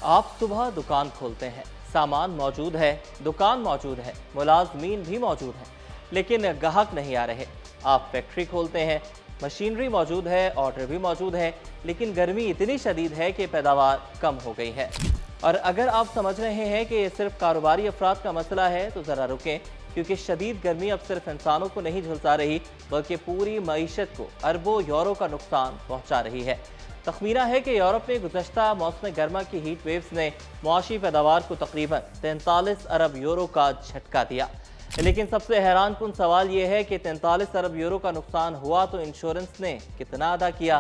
आप सुबह दुकान खोलते हैं, सामान मौजूद है, दुकान मौजूद है, मुलाजमीन भी मौजूद हैं, लेकिन ग्राहक नहीं आ रहे। आप फैक्ट्री खोलते हैं, मशीनरी मौजूद है, ऑर्डर भी मौजूद है, लेकिन गर्मी इतनी शदीद है कि पैदावार कम हो गई है। और अगर आप समझ रहे हैं कि ये सिर्फ कारोबारी अफराद का मसला है तो ज़रा रुकें, क्योंकि शदीद गर्मी अब सिर्फ इंसानों को नहीं झुलसा रही बल्कि पूरी मईशत को अरबों यूरो का नुकसान पहुँचा रही है। तखमीना है कि यूरोप में गुज़श्ता मौसम गर्मा की हीट वेव्स ने मुआशी पैदावार को तकरीबन 43 अरब यूरो का झटका दिया। लेकिन सबसे हैरान कुन सवाल यह है कि 43 अरब यूरो का नुकसान हुआ तो इंश्योरेंस ने कितना अदा किया?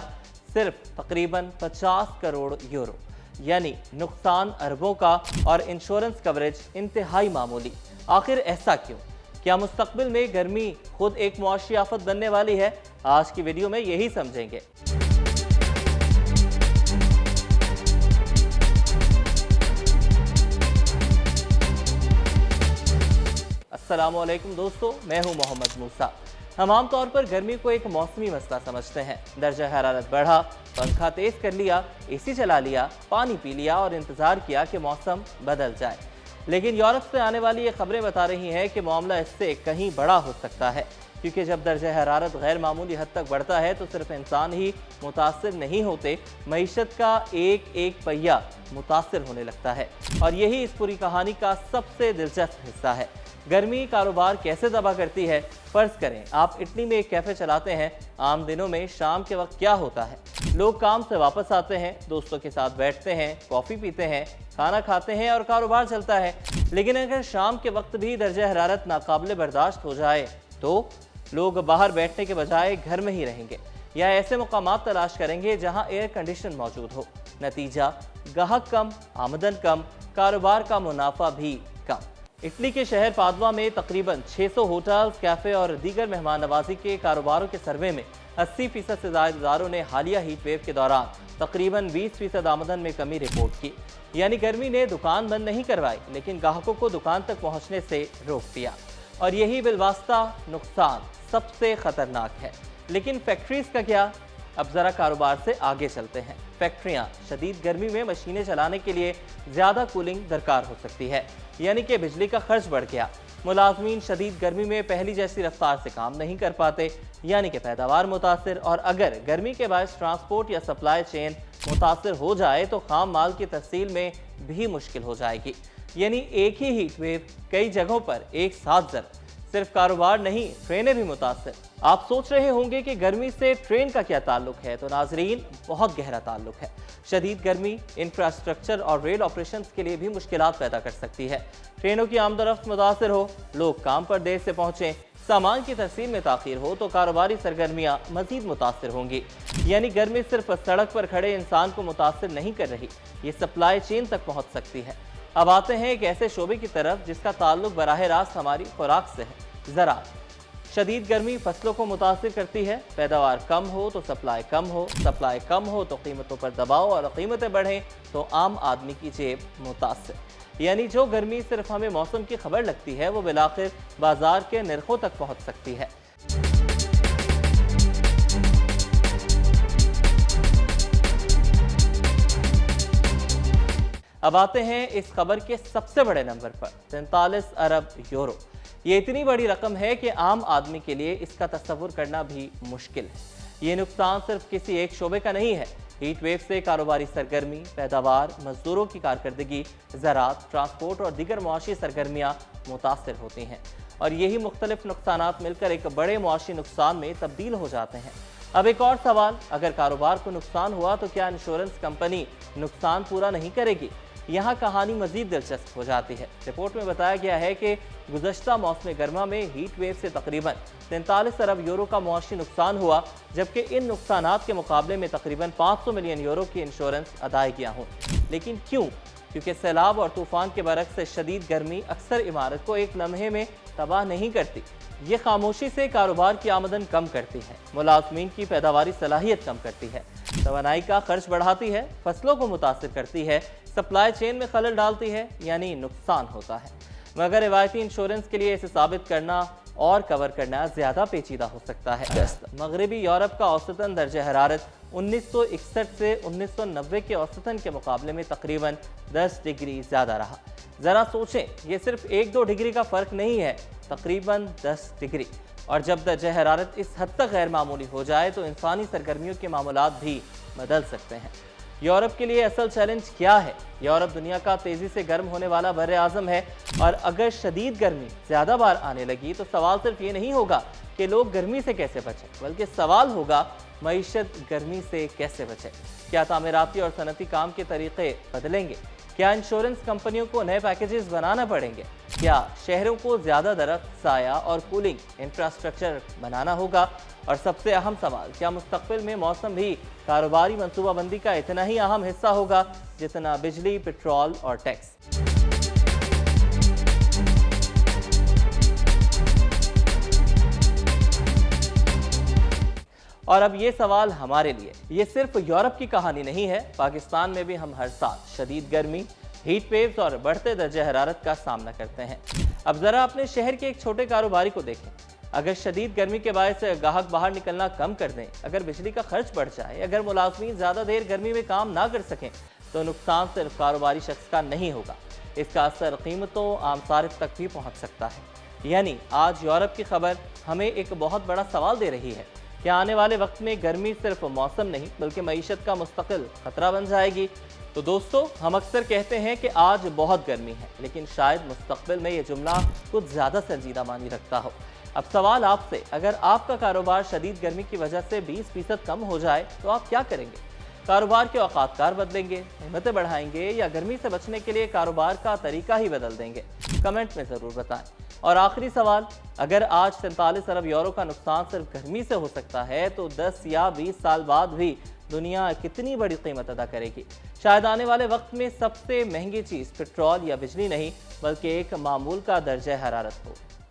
सिर्फ तकरीबन 50 करोड़ यूरो, यानी नुकसान अरबों का और इंश्योरेंस कवरेज इंतहाई मामूली। आखिर ऐसा क्यों? क्या मुस्तकबिल में गर्मी खुद एक मुआशी आफत बनने वाली है? आज की वीडियो में यही समझेंगे। अस्सलामुअलैकुम दोस्तों, मैं हूं मोहम्मद मूसा। हम आम तौर पर गर्मी को एक मौसमी मसला समझते हैं। दर्जा हरारत बढ़ा, पंखा तेज कर लिया, एसी चला लिया, पानी पी लिया और इंतजार किया कि मौसम बदल जाए। लेकिन यूरोप से आने वाली ये खबरें बता रही हैं कि मामला इससे कहीं बड़ा हो सकता है, क्योंकि जब दर्जा हरारत गैर मामूली हद तक बढ़ता है तो सिर्फ इंसान ही मुतासिर नहीं होते, मईशत का एक एक पहिया मुतासिर होने लगता है। और यही इस पूरी कहानी का सबसे दिलचस्प हिस्सा है। गर्मी कारोबार कैसे तबाह करती है? फर्ज करें आप इटली में एक कैफ़े चलाते हैं। आम दिनों में शाम के वक्त क्या होता है? लोग काम से वापस आते हैं, दोस्तों के साथ बैठते हैं, कॉफ़ी पीते हैं, खाना खाते हैं और कारोबार चलता है। लेकिन अगर शाम के वक्त भी दर्जा हरारत नाकाबिले बर्दाश्त हो जाए तो लोग बाहर बैठने के बजाय घर में ही रहेंगे या ऐसे मकामात तलाश करेंगे जहां एयर कंडीशन मौजूद हो। नतीजा, ग्राहक कम, आमदन कम, कारोबार का मुनाफा भी कम। इटली के शहर पादवा में तकरीबन 600 होटल्स, कैफ़े और दीगर मेहमान नवाजी के कारोबारों के सर्वे में 80% से ज़्यादा इदारों ने हालिया हीट वेव के दौरान तकरीबन 20% आमदन में कमी रिपोर्ट की। यानी गर्मी ने दुकान बंद नहीं करवाई, लेकिन ग्राहकों को दुकान तक पहुंचने से रोक दिया। और यही बिलवास्ता नुकसान सबसे खतरनाक है। लेकिन फैक्ट्रीज का क्या? अब ज़रा कारोबार से आगे चलते हैं। फैक्ट्रियाँ शदीद गर्मी में मशीनें चलाने के लिए ज़्यादा कूलिंग दरकार हो सकती है, यानी कि बिजली का खर्च बढ़ गया। मुलाजमीन शदीद गर्मी में पहली जैसी रफ्तार से काम नहीं कर पाते, यानी कि पैदावार मुतासिर। और अगर गर्मी के बायस ट्रांसपोर्ट या सप्लाई चेन मुतासिर हो जाए तो खाम माल की तहसील में भी मुश्किल हो जाएगी। यानी एक ही हीट वेव कई जगहों पर एक साथ जर सिर्फ कारोबार नहीं, ट्रेनें भी मुतासिर। आप सोच रहे होंगे कि गर्मी से ट्रेन का क्या ताल्लुक है, तो नाजरीन, बहुत गहरा ताल्लुक है। शदीद गर्मी इंफ्रास्ट्रक्चर और रेल ऑपरेशंस के लिए भी मुश्किलात पैदा कर सकती है। ट्रेनों की आमदरफ्त मुतासिर हो, लोग काम पर देर से पहुंचें, सामान की तहसील में ताखीर हो तो कारोबारी सरगर्मियाँ मजीद मुतासिर होंगी। यानी गर्मी सिर्फ सड़क पर खड़े इंसान को मुतासिर नहीं कर रही, ये सप्लाई चेन तक पहुँच सकती है। अब आते हैं एक ऐसे शोबे की तरफ जिसका ताल्लुक बराह रास्त हमारी खुराक से है, ज़राअत। शदीद गर्मी फसलों को मुतासिर करती है। पैदावार कम हो तो सप्लाई कम हो, सप्लाई कम हो तो कीमतों पर दबाव और कीमतें बढ़ें तो आम आदमी की जेब मुतासिर। यानी जो गर्मी सिर्फ हमें मौसम की खबर लगती है वो बिलाखिर बाजार के निर्खों तक पहुँच सकती है। अब आते हैं इस खबर के सबसे बड़े नंबर पर, 43 अरब यूरो। ये इतनी बड़ी रकम है कि आम आदमी के लिए इसका तस्वुर करना भी मुश्किल है। ये नुकसान सिर्फ किसी एक शोबे का नहीं है। हीट वेव से कारोबारी सरगर्मी, पैदावार, मजदूरों की कारकर्दगी, ज़राअत, ट्रांसपोर्ट और दीगर मुआशी सरगर्मियाँ मुतासिर होती हैं। और यही मुख्तलिफ नुकसानात मिलकर एक बड़े मुआशी नुकसान में तब्दील हो जाते हैं। अब एक और सवाल, अगर कारोबार को नुकसान हुआ तो क्या इंश्योरेंस कंपनी नुकसान पूरा नहीं करेगी? यहाँ कहानी मजीद दिलचस्प हो जाती है। रिपोर्ट में बताया गया है कि गुज़श्ता मौसम गर्मा में हीट वेव से तकरीबन 43 अरब यूरो का मुआशी नुकसान हुआ, जबकि इन नुकसानात के मुकाबले में तकरीबन 500 मिलियन यूरो की इंश्योरेंस अदायगियाँ हों। लेकिन क्यों? क्योंकि सैलाब और तूफान के बरक्स से शदीद गर्मी अक्सर इमारत को एक लम्हे में तबाह नहीं करती, ये खामोशी से कारोबार की आमदन कम करती है, मुलाजमीन की पैदावारी सलाहियत कम करती है, तवानाई का खर्च बढ़ाती है, फसलों को मुतासिर करती है, सप्लाई चेन में खलल डालती है, यानी नुकसान होता है। मगर रिवायती इंश्योरेंस के लिए इसे साबित करना और कवर करना ज़्यादा पेचीदा हो सकता है। मगरबी यूरोप का औसतन दर्जा हरारत 1961 से 1990 के औसतन के मुकाबले में तकरीबन 10 डिग्री ज़्यादा रहा। ज़रा सोचें, ये सिर्फ 1-2 डिग्री का फ़र्क नहीं है, तकरीबन 10 डिग्री। और जब दर्जा हरारत इस हद तक गैर मामूली हो जाए तो इंसानी सरगर्मियों के मामूलात भी बदल सकते हैं। यूरोप के लिए असल चैलेंज क्या है? यूरोप दुनिया का तेज़ी से गर्म होने वाला बर्रे आज़म है, और अगर शदीद गर्मी ज़्यादा बार आने लगी तो सवाल सिर्फ ये नहीं होगा कि लोग गर्मी से कैसे बचें, बल्कि सवाल होगा मईशत गर्मी से कैसे बचे। क्या तामीराती और सनती काम के तरीक़े बदलेंगे? क्या इंश्योरेंस कंपनियों को नए पैकेजेस बनाना पड़ेंगे? क्या शहरों को ज़्यादा दरख्त, साया और कूलिंग इंफ्रास्ट्रक्चर बनाना होगा? और सबसे अहम सवाल, क्या मुस्तक़बिल में मौसम भी कारोबारी मनसूबाबंदी का इतना ही अहम हिस्सा होगा जितना बिजली, पेट्रोल और टैक्स? और अब ये सवाल हमारे लिए, ये सिर्फ यूरोप की कहानी नहीं है। पाकिस्तान में भी हम हर साल शदीद गर्मी, हीट वेव्स और बढ़ते दर्जे हरारत का सामना करते हैं। अब ज़रा अपने शहर के एक छोटे कारोबारी को देखें। अगर शदीद गर्मी के बायस गाहक बाहर निकलना कम कर दें, अगर बिजली का खर्च बढ़ जाए, अगर मुलाजमीन ज़्यादा देर गर्मी में काम ना कर सकें, तो नुकसान सिर्फ कारोबारी शख्स का नहीं होगा, इसका असर कीमतों, आम सारिफ तक भी पहुँच सकता है। यानी आज यूरोप की खबर हमें एक बहुत बड़ा सवाल दे रही है, क्या आने वाले वक्त में गर्मी सिर्फ मौसम नहीं बल्कि मईशत का मुस्तकिल खतरा बन जाएगी? तो दोस्तों, हम अक्सर कहते हैं कि आज बहुत गर्मी है, लेकिन शायद मुस्तकबिल में ये जुमला कुछ ज़्यादा संजीदा मानी रखता हो। अब सवाल आपसे, अगर आपका कारोबार शदीद गर्मी की वजह से 20% कम हो जाए तो आप क्या करेंगे? कारोबार के औकात बढ़ेंगे, कीमतें बढ़ाएंगे, या गर्मी से बचने के लिए कारोबार का तरीका ही बदल देंगे? कमेंट में ज़रूर बताएं। और आखिरी सवाल, अगर आज 47 अरब यूरो का नुकसान सिर्फ गर्मी से हो सकता है, तो 10 या 20 साल बाद भी दुनिया कितनी बड़ी कीमत अदा करेगी? शायद आने वाले वक्त में सबसे महंगी चीज़ पेट्रोल या बिजली नहीं, बल्कि एक मामूल का दर्जा हरारत हो।